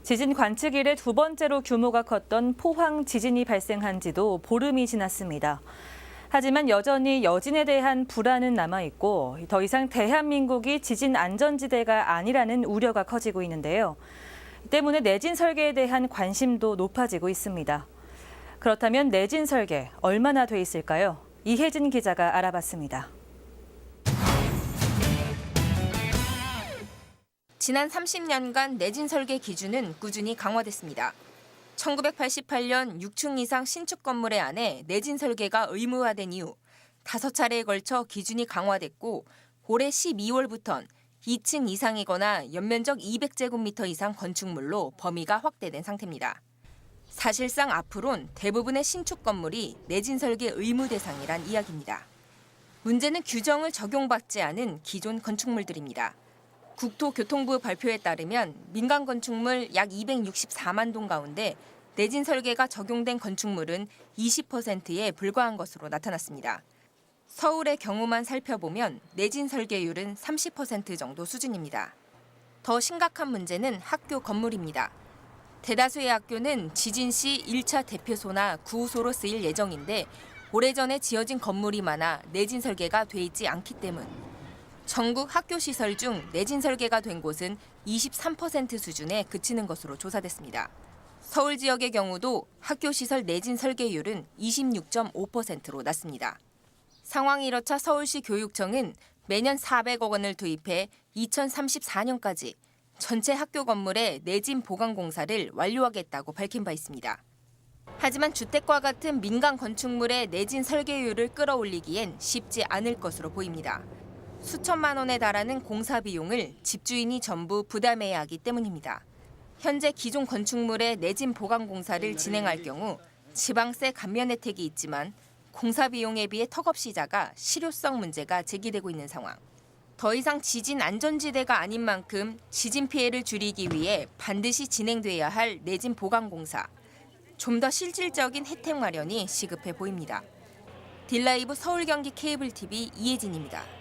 지진 관측 이래 두 번째로 규모가 컸던 포항 지진이 발생한 지도 보름이 지났습니다. 하지만 여전히 여진에 대한 불안은 남아있고 더 이상 대한민국이 지진 안전지대가 아니라는 우려가 커지고 있는데요. 때문에 내진 설계에 대한 관심도 높아지고 있습니다. 그렇다면 내진 설계 얼마나 돼 있을까요? 이혜진 기자가 알아봤습니다. 지난 30년간 내진 설계 기준은 꾸준히 강화됐습니다. 1988년 6층 이상 신축 건물에 안에 내진 설계가 의무화된 이후 5차례에 걸쳐 기준이 강화됐고 올해 12월부턴 2층 이상이거나 연면적 200제곱미터 이상 건축물로 범위가 확대된 상태입니다. 사실상 앞으론 대부분의 신축 건물이 내진 설계 의무 대상이란 이야기입니다. 문제는 규정을 적용받지 않은 기존 건축물들입니다. 국토교통부 발표에 따르면 민간 건축물 약 264만 동 가운데 내진 설계가 적용된 건축물은 20%에 불과한 것으로 나타났습니다. 서울의 경우만 살펴보면 내진 설계율은 30% 정도 수준입니다. 더 심각한 문제는 학교 건물입니다. 대다수의 학교는 지진 시 1차 대피소나 구호소로 쓰일 예정인데 오래전에 지어진 건물이 많아 내진 설계가 돼 있지 않기 때문. 전국 학교 시설 중 내진 설계가 된 곳은 23% 수준에 그치는 것으로 조사됐습니다. 서울 지역의 경우도 학교 시설 내진 설계율은 26.5%로 낮습니다. 상황이 이렇자 서울시 교육청은 매년 400억 원을 투입해 2034년까지 전체 학교 건물의 내진 보강 공사를 완료하겠다고 밝힌 바 있습니다. 하지만 주택과 같은 민간 건축물의 내진 설계율을 끌어올리기엔 쉽지 않을 것으로 보입니다. 수천만 원에 달하는 공사 비용을 집주인이 전부 부담해야 하기 때문입니다. 현재 기존 건축물의 내진 보강 공사를 진행할 경우 지방세 감면 혜택이 있지만 공사 비용에 비해 턱없이 작아 실효성 문제가 제기되고 있는 상황. 더 이상 지진 안전지대가 아닌 만큼 지진 피해를 줄이기 위해 반드시 진행돼야 할 내진 보강 공사. 좀 더 실질적인 혜택 마련이 시급해 보입니다. 딜라이브 서울 경기 케이블 TV 이혜진입니다.